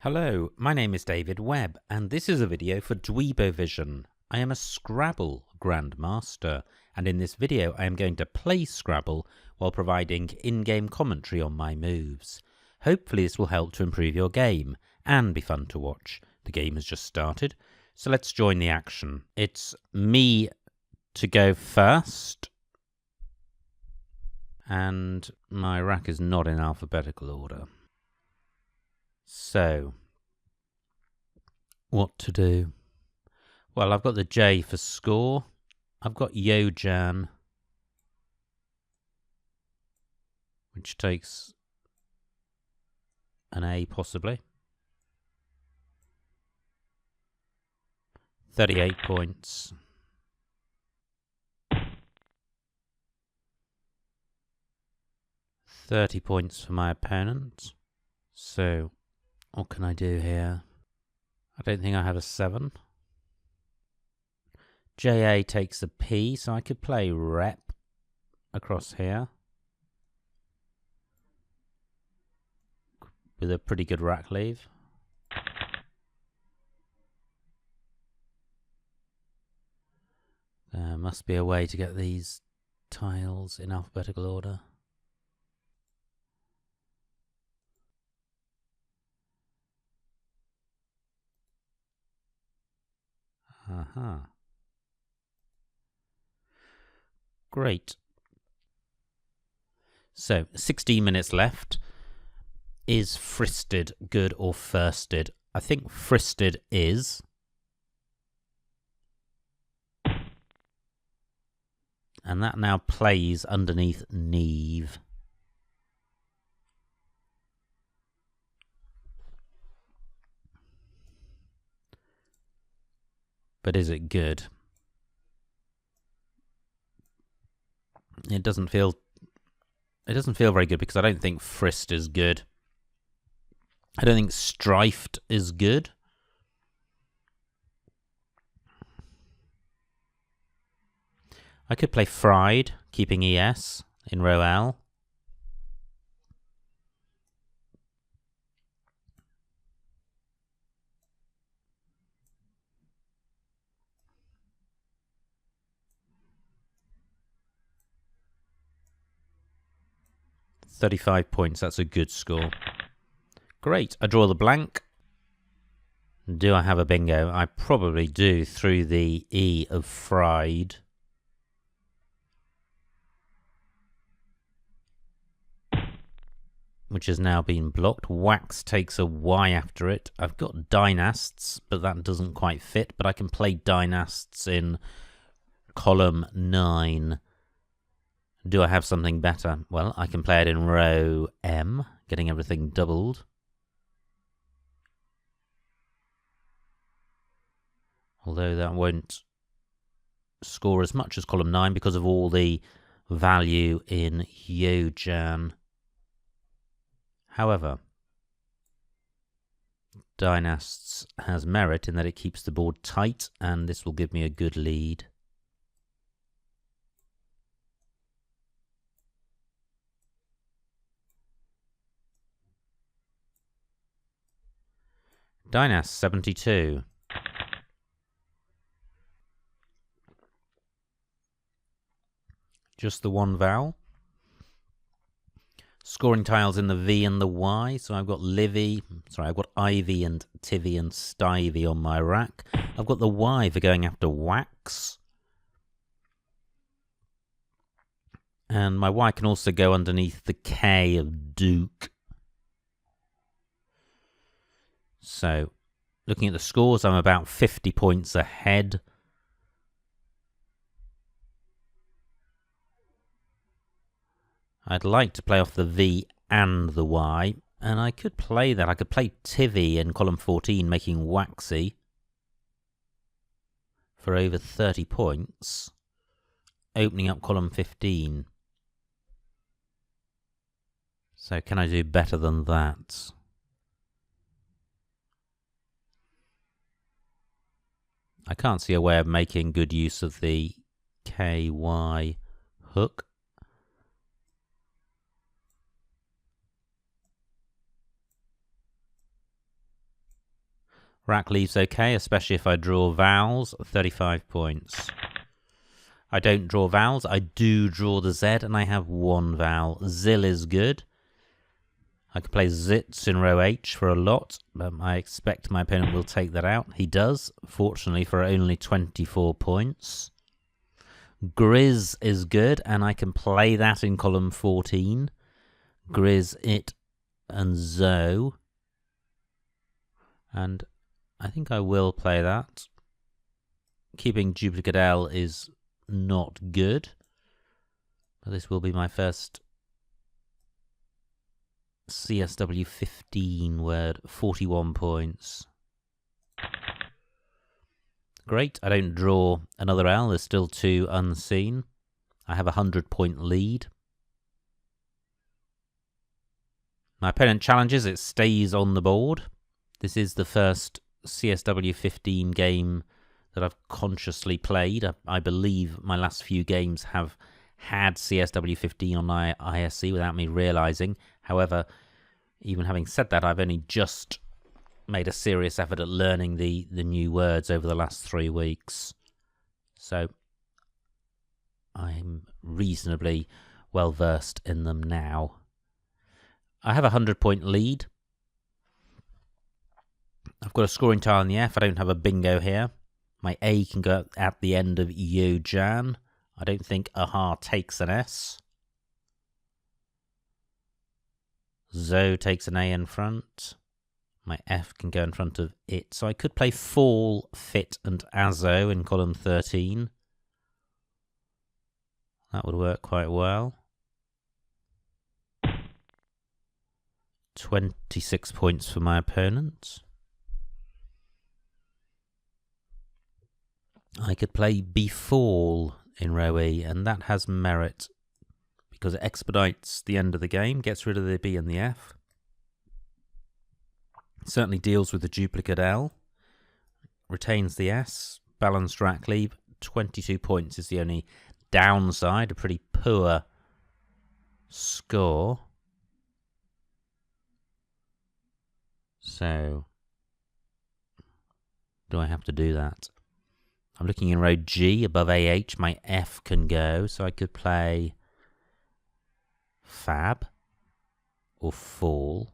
Hello, my name is David Webb, and this is a video for Dweebovision. I am a Scrabble grandmaster, and in this video I am going to play Scrabble while providing in-game commentary on my moves. Hopefully this will help to improve your game, and be fun to watch. The game has just started, so let's join the action. It's me to go first, and my rack is not in alphabetical order. So, what to do? Well, I've got the J for score. I've got Yojan, which takes an A possibly. 38 points. £30 points for my opponent. So, what can I do here? I don't think I have a 7. JA takes a P, so I could play rep across here with a pretty good rack leave. There must be a way to get these tiles in alphabetical order. Aha. Great. So, 16 minutes left. Is fristed good or firsted? I think fristed is. And that now plays underneath Neve. But is it good? It doesn't feel very good because I don't think Frist is good. I don't think Strifed is good. I could play Fried, keeping ES in row L. £35 points, that's a good score. Great, I draw the blank. Do I have a bingo? I probably do through the E of fried. Which has now been blocked. Wax takes a Y after it. I've got dynasts, but that doesn't quite fit. But I can play dynasts in column 9. Do I have something better? Well, I can play it in row M, getting everything doubled. Although that won't score as much as column 9 because of all the value in Yojan. However, dynasts has merit in that it keeps the board tight, and this will give me a good lead. Dynast 72. Just the one vowel. Scoring tiles in the V and the Y. So I've got I've got Ivy and Tivy and Stivy on my rack. I've got the Y for going after Wax. And my Y can also go underneath the K of Duke. So, looking at the scores, I'm about 50 points ahead. I'd like to play off the V and the Y, and I could play that. I could play Tivy in column 14, making Waxy for over 30 points, opening up column 15. So can I do better than that? I can't see a way of making good use of the KY hook. Rack leaves okay, especially if I draw vowels. 35 points. I don't draw vowels. I do draw the Z, and I have one vowel. Zil is good. I could play zits in row H for a lot, but I expect my opponent will take that out. He does, fortunately, for only 24 points. Grizz is good, and I can play that in column 14. Grizz, it, and Zo. And I think I will play that. Keeping duplicate L is not good. But this will be my first CSW 15 word, 41 points. Great, I don't draw another L, there's still 2 unseen. I have a 100-point lead. My opponent challenges, it stays on the board. This is the first CSW 15 game that I've consciously played. I believe my last few games have had CSW 15 on my ISC without me realising. However, even having said that, I've only just made a serious effort at learning the new words over the last 3 weeks. So I'm reasonably well versed in them now. I have a 100-point lead. I've got a scoring tile in the F. I don't have a bingo here. My A can go at the end of Yo Jan. I don't think Aha takes an S. Zo takes an A in front. My F can go in front of it. So I could play Fall, Fit, and Azo in column 13. That would work quite well. 26 points for my opponent. I could play Befall in row E, and that has merit because it expedites the end of the game, gets rid of the B and the F. It certainly deals with the duplicate L, retains the S, balanced rack leave. 22 points is the only downside, a pretty poor score. So, do I have to do that? I'm looking in row G above AH. My F can go, so I could play Fab or Fall.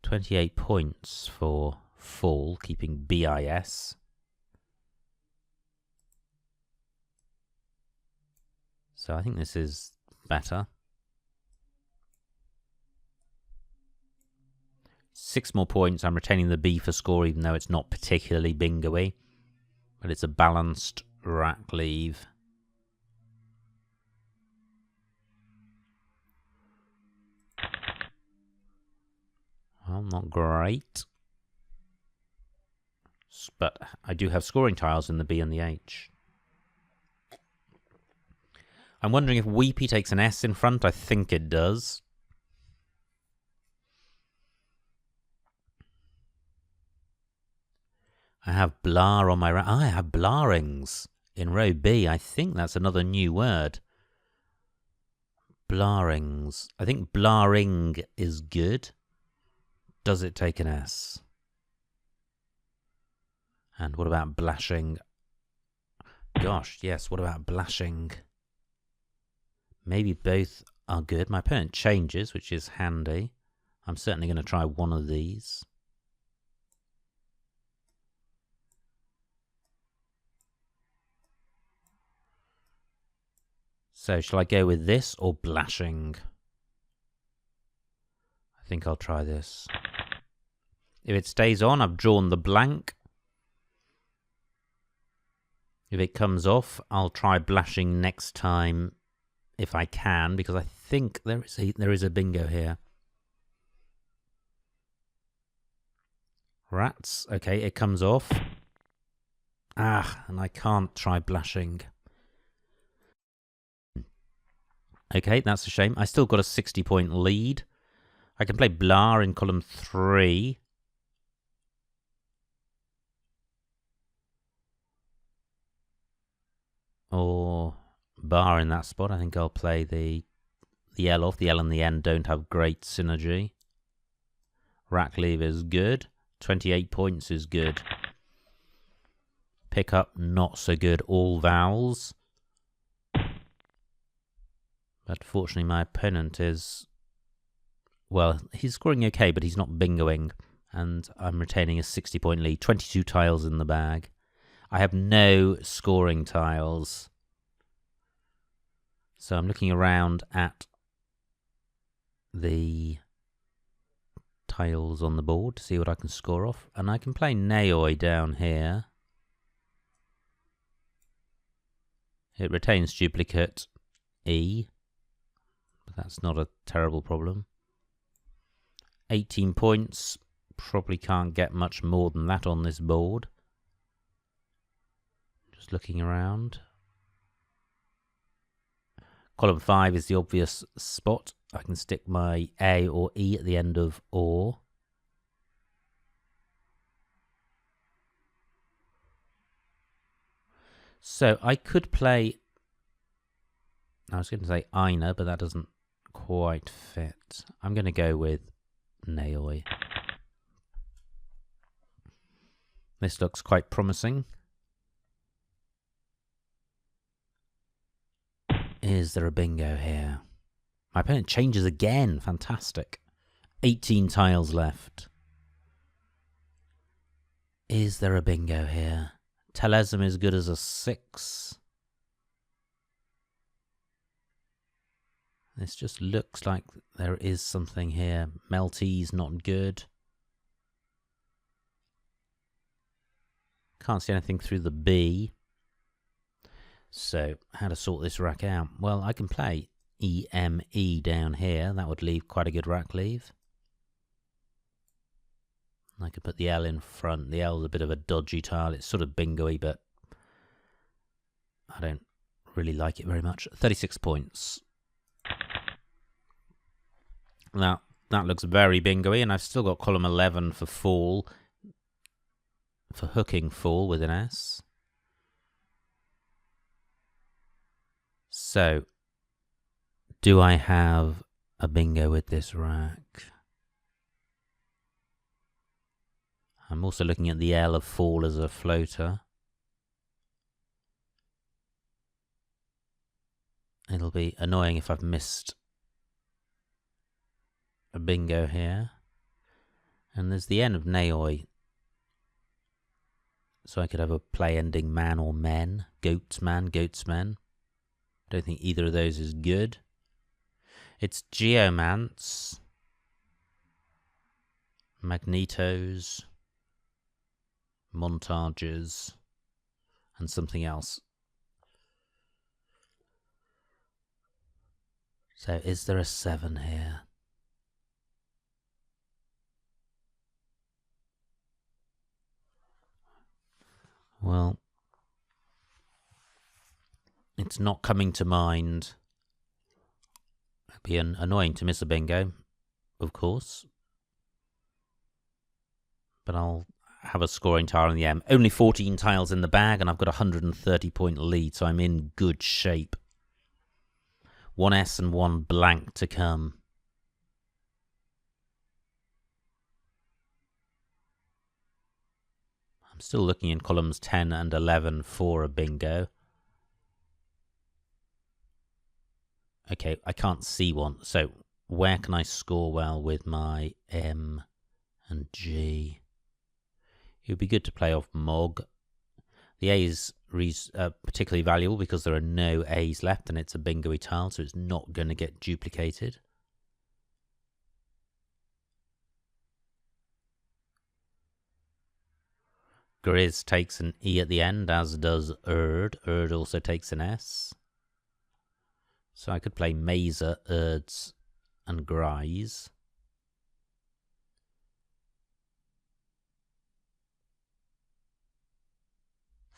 28 points for Fall, keeping BIS. So I think this is better. 6 more points. I'm retaining the B for score, even though it's not particularly bingo-y. But it's a balanced rack leave. Well, not great. But I do have scoring tiles in the B and the H. I'm wondering if Weepy takes an S in front. I think it does. I have blar on my right. I have blarings in row B. I think that's another new word. Blarings. I think blaring is good. Does it take an S? And what about blashing? Gosh, yes, what about blashing? Maybe both are good. My opponent changes, which is handy. I'm certainly going to try one of these. So, shall I go with this or blashing? I think I'll try this. If it stays on, I've drawn the blank. If it comes off, I'll try blashing next time if I can, because I think there is a bingo here. Rats. Okay, it comes off. Ah, and I can't try blashing. Okay, that's a shame. I still got a 60-point lead. I can play blar in column 3. Or bar in that spot. I think I'll play the L off. The L and the N don't have great synergy. Rack leave is good. 28 points is good. Pick up, not so good. All vowels. But fortunately my opponent is... well, he's scoring okay, but he's not bingoing. And I'm retaining a 60-point lead. 22 tiles in the bag. I have no scoring tiles. So I'm looking around at the tiles on the board to see what I can score off. And I can play Naoi down here. It retains duplicate E. But that's not a terrible problem. 18 points. Probably can't get much more than that on this board. Just looking around. Column 5 is the obvious spot. I can stick my A or E at the end of or. So I could play... I was going to say Ina, but that doesn't quite fit. I'm going to go with Naoi. This looks quite promising. Is there a bingo here? My opponent changes again. Fantastic. 18 tiles left. Is there a bingo here? Telesm is good as a 6. This just looks like there is something here. Melty's not good. Can't see anything through the B. So, how to sort this rack out? Well, I can play EME down here. That would leave quite a good rack leave. I could put the L in front. The L is a bit of a dodgy tile. It's sort of bingo-y, but I don't really like it very much. 36 points. Now, that looks very bingo-y, and I've still got column 11 for fall. For hooking fall with an S. So, do I have a bingo with this rack? I'm also looking at the L of fall as a floater. It'll be annoying if I've missed a bingo here. And there's the N of Naoi. So I could have a play ending man or men. Goatsman, goatsmen. Don't think either of those is good. It's Geomance. Magnetos. Montages. And something else. So is there a 7 here? Well, it's not coming to mind. It'd be annoying to miss a bingo, of course. But I'll have a scoring tile in the M. Only 14 tiles in the bag, and I've got a 130-point lead, so I'm in good shape. 1 S and 1 blank to come. I'm still looking in columns 10 and 11 for a bingo. Okay, I can't see one. So where can I score well with my M and G? It would be good to play off Mog. The A is particularly valuable because there are no A's left and it's a bingo-y tile, so it's not going to get duplicated. Grizz takes an E at the end, as does Erd. Erd also takes an S. So I could play Mazer, Erds, and Grise.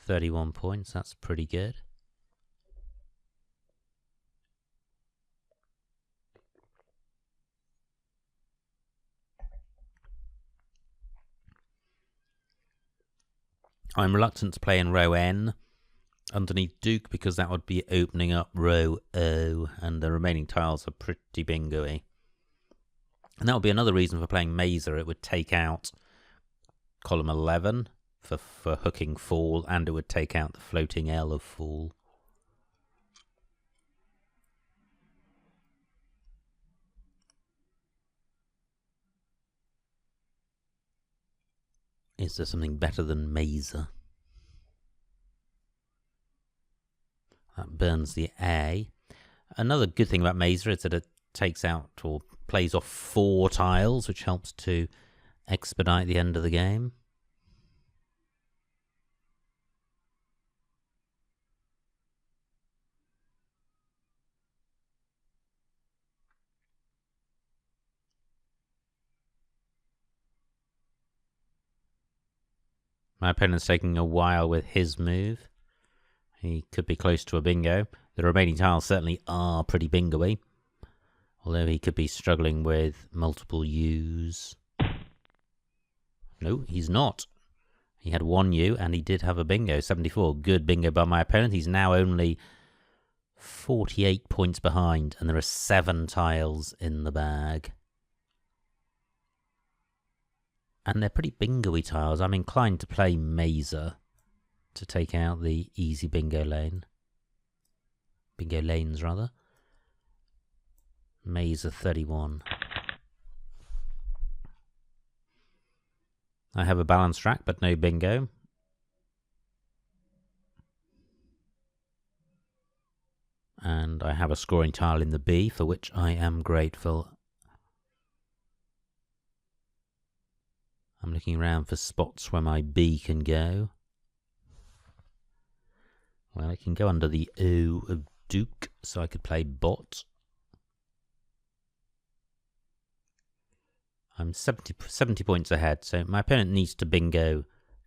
£31 points, that's pretty good. I'm reluctant to play in row N underneath Duke because that would be opening up row O and the remaining tiles are pretty bingo-y. And that would be another reason for playing Mazer. It would take out column 11 for hooking fall, and it would take out the floating L of fall. Is there something better than Mazer? That burns the A. Another good thing about Mazer is that it takes out or plays off 4 tiles, which helps to expedite the end of the game. My opponent's taking a while with his move. He could be close to a bingo. The remaining tiles certainly are pretty bingo-y, although he could be struggling with multiple U's. No, he's not. He had 1 U and he did have a bingo, 74. Good bingo by my opponent. He's now only 48 points behind, and there are 7 tiles in the bag. And they're pretty bingo-y tiles. I'm inclined to play Mazer to take out the easy bingo lane. Bingo lanes, rather. Mazer 31. I have a balanced rack, but no bingo. And I have a scoring tile in the B, for which I am grateful. I'm looking around for spots where my B can go. Well, it can go under the O of Duke, so I could play bot. I'm 70 points ahead, so my opponent needs to bingo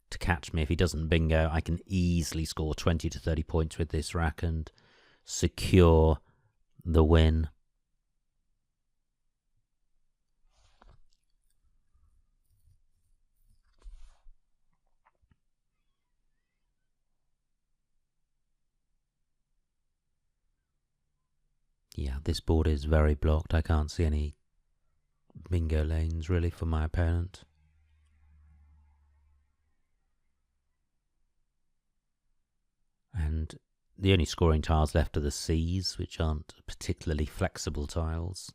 to catch me. If he doesn't bingo, I can easily score 20 to 30 points with this rack and secure the win. Yeah, this board is very blocked. I can't see any bingo lanes really for my opponent. And the only scoring tiles left are the C's, which aren't particularly flexible tiles.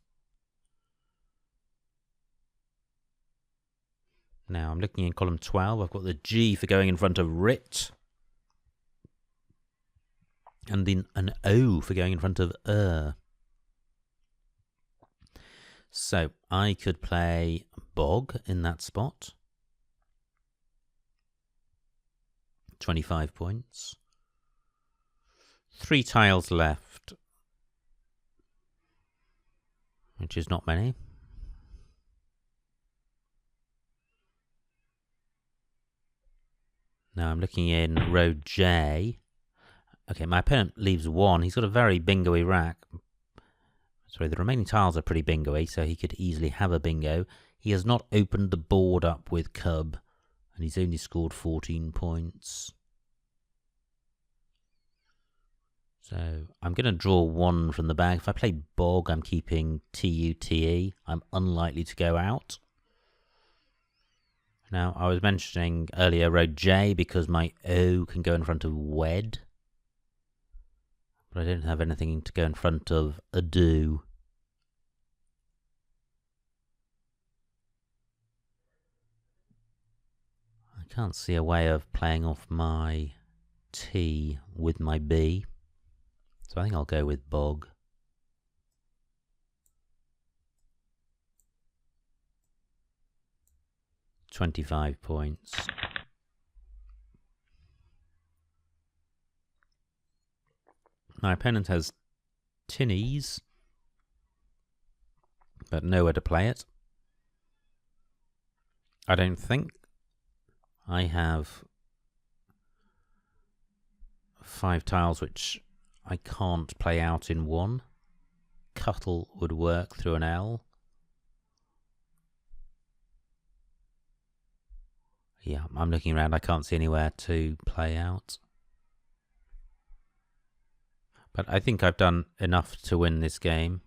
Now I'm looking in column 12. I've got the G for going in front of writ. And then an O for going in front of So I could play bog in that spot. 25 points. 3 tiles left, which is not many. Now I'm looking in row J. Okay, my opponent leaves 1. He's got a very bingo-y rack. Sorry, the remaining tiles are pretty bingo-y, so he could easily have a bingo. He has not opened the board up with cub, and he's only scored 14 points. So I'm going to draw 1 from the bag. If I play bog, I'm keeping TUTE. I'm unlikely to go out. Now, I was mentioning earlier row J because my O can go in front of wed. But I don't have anything to go in front of a do. I can't see a way of playing off my T with my B. So I think I'll go with bog. $25 points. My opponent has tinnies, but nowhere to play it. I don't think. I have 5 tiles which I can't play out in 1. Cuttle would work through an L. Yeah, I'm looking around. I can't see anywhere to play out. But I think I've done enough to win this game.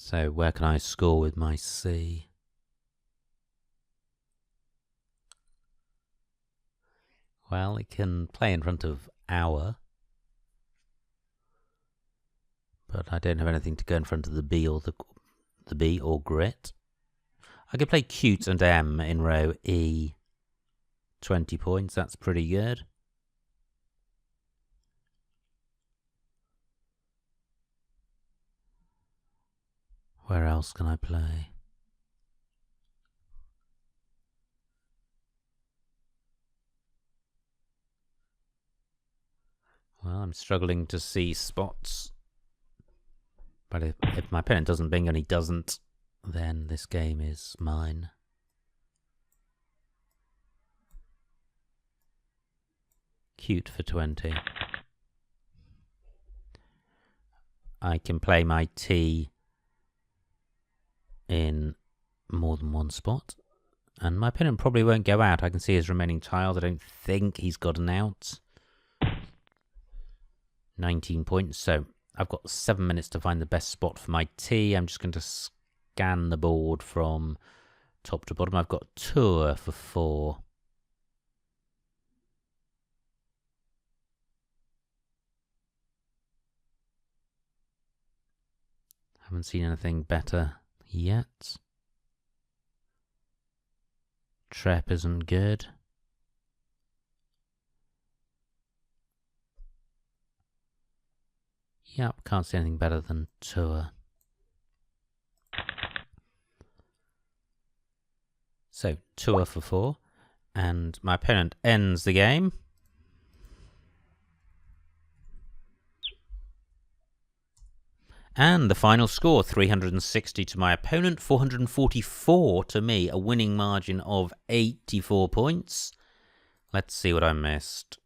So where can I score with my C? Well, it can play in front of our, but I don't have anything to go in front of the B or the B or grit. I could play cute and M in row E. 20 points, that's pretty good. Where else can I play? Well, I'm struggling to see spots. But if my opponent doesn't bingo and he doesn't, then this game is mine. Cute for 20. I can play my T in more than one spot. And my opponent probably won't go out. I can see his remaining tiles. I don't think he's got an out. 19 points. So I've got 7 minutes to find the best spot for my T. I'm just going to scan the board from top to bottom. I've got tour for 4. Haven't seen anything better yet. Trep isn't good. Yep, can't see anything better than tour. So, tour for 4. And my opponent ends the game. And the final score, 360 to my opponent, 444 to me, a winning margin of 84 points. Let's see what I missed.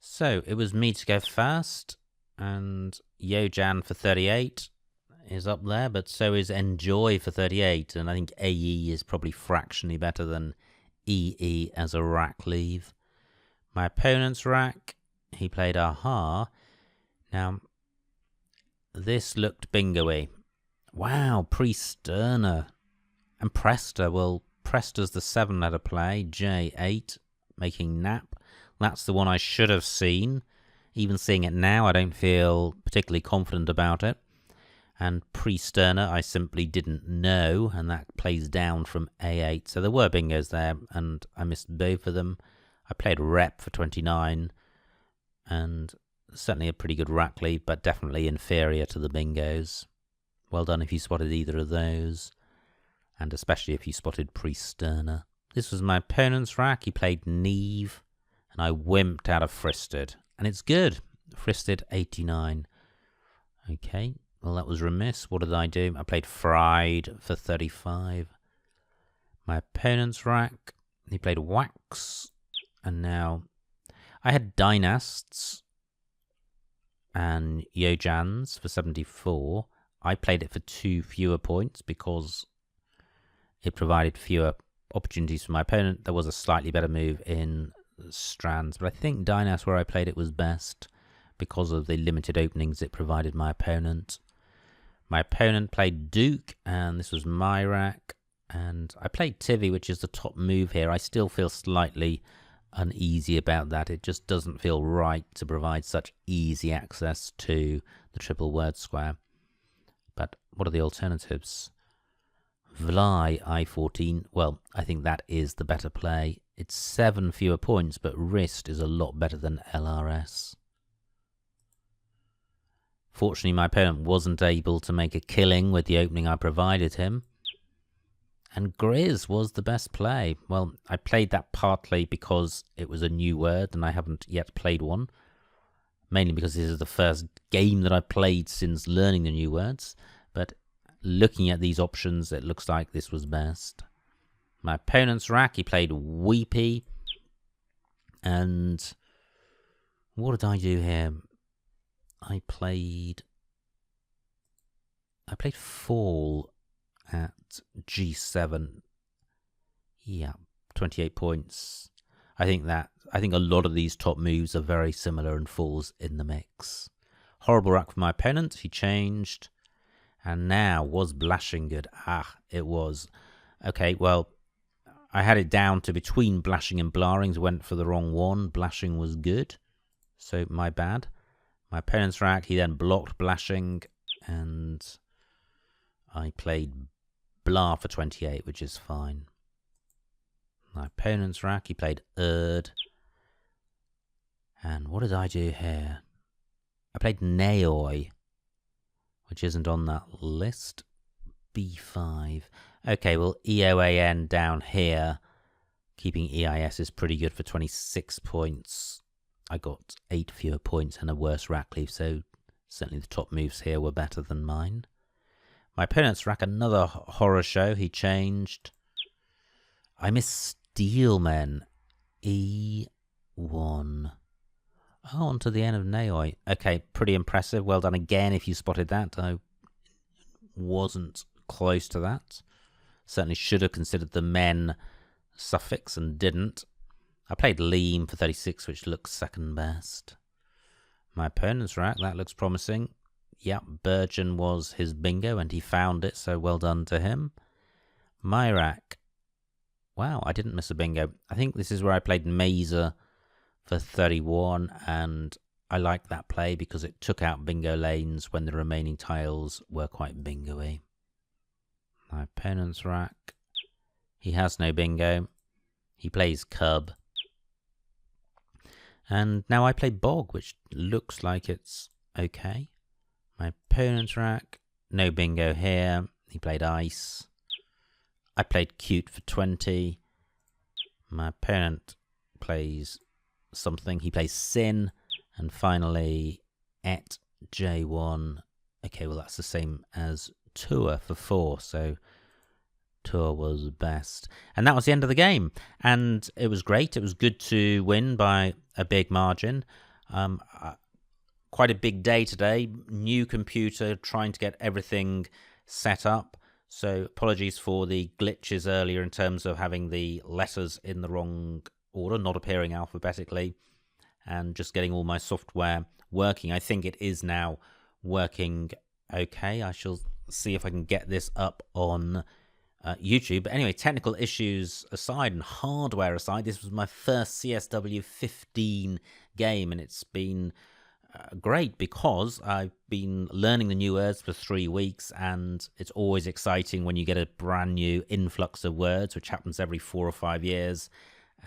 So, it was me to go first, and Yojan for 38 is up there, but so is Enjoy for 38, and I think AE is probably fractionally better than EE as a rack leave. My opponent's rack, he played Aha. Now, this looked bingo-y. Wow, Pre-Sterner. And Presta, well, Presta's the 7-letter play, J8, making Nap. That's the one I should have seen. Even seeing it now, I don't feel particularly confident about it. And Pre-Sterner, I simply didn't know, and that plays down from A8. So there were bingos there, and I missed both of them. I played Rep for 29, and certainly a pretty good rack lead, but definitely inferior to the bingos. Well done if you spotted either of those, and especially if you spotted Pre-Sterner. This was my opponent's rack. He played Neve, and I wimped out of Fristed. And it's good. Fristed 89. Okay, well that was remiss. What did I do? I played Fried for 35. My opponent's rack, he played Wax. And now I had Dynasts and Yojans for 74. I played it for 2 fewer points because it provided fewer opportunities for my opponent. There was a slightly better move in Strands, but I think Dynast, where I played it, was best because of the limited openings it provided my opponent. My opponent played Duke, and this was my rack, and I played Tivy, which is the top move here. I still feel slightly uneasy about that. It just doesn't feel right to provide such easy access to the triple word square. But what are the alternatives? Vly I14, well, I think that is the better play. It's 7 fewer points, but Wrist is a lot better than LRS. Fortunately, my opponent wasn't able to make a killing with the opening I provided him. And Grizz was the best play. Well, I played that partly because it was a new word and I haven't yet played one. Mainly because this is the first game that I've played since learning the new words. But looking at these options, it looks like this was best. My opponent's rack, he played Weepy. And what did I do here? I played Fall at G7. Yeah, 28 points. I think a lot of these top moves are very similar and Fall's in the mix. Horrible rack for my opponent. He changed. And now, was Blashing good? Ah, it was. Okay, well, I had it down to between Blashing and Blarings. Went for the wrong one. Blashing was good. So, my bad. My opponent's rack, he then blocked Blashing. And I played Blar for 28, which is fine. My opponent's rack, he played Erd. And what did I do here? I played Naoi, which isn't on that list. B5. Okay, well, EOAN down here. Keeping EIS is pretty good for 26 points. I got 8 fewer points and a worse rack leave, so certainly the top moves here were better than mine. My opponent's rack, another horror show. He changed. I missed Steelmen. E1. Oh, onto the end of Naoi. Okay, pretty impressive. Well done again if you spotted that. I wasn't close to that. Certainly should have considered the men suffix and didn't. I played Leam for 36, which looks second best. My opponent's rack, that looks promising. Yep, Burgeon was his bingo and he found it, so well done to him. My rack. Wow, I didn't miss a bingo. I think this is where I played Mazer for 31, and I liked that play because it took out bingo lanes when the remaining tiles were quite bingo-y. My opponent's rack. He has no bingo. He plays Cub. And now I play Bog, which looks like it's okay. My opponent's rack. No bingo here. He played Ice. I played Cute for 20. My opponent plays something. He plays Sin. And finally, Et J1. Okay, well, that's the same as Tour for 4. So Tour was best. And that was the end of the game. And it was great. It was good to win by a big margin. Quite a big day today. New computer, trying to get everything set up. So apologies for the glitches earlier in terms of having the letters in the wrong order, not appearing alphabetically, and just getting all my software working. I think it is now working okay. I shall see if I can get this up on YouTube. But anyway, technical issues aside and hardware aside, this was my first CSW 15 game, and it's been great because I've been learning the new words for 3 weeks, and it's always exciting when you get a brand new influx of words, which happens every 4 or 5 years,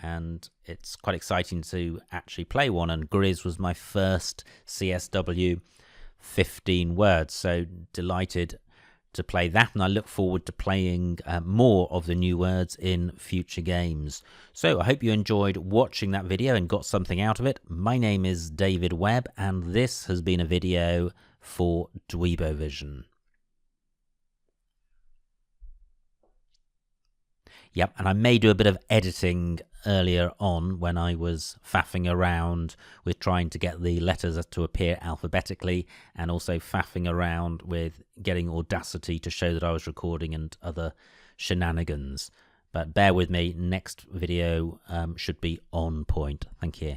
and it's quite exciting to actually play one. And Grizz was my first CSW 15 words, so delighted to play that, and I look forward to playing more of the new words in future games. So I hope you enjoyed watching that video and got something out of it. My name is David Webb, and this has been a video for Dweebovision. Yep, and I may do a bit of editing earlier on when I was faffing around with trying to get the letters to appear alphabetically, and also faffing around with getting Audacity to show that I was recording and other shenanigans. But bear with me, next video should be on point. Thank you.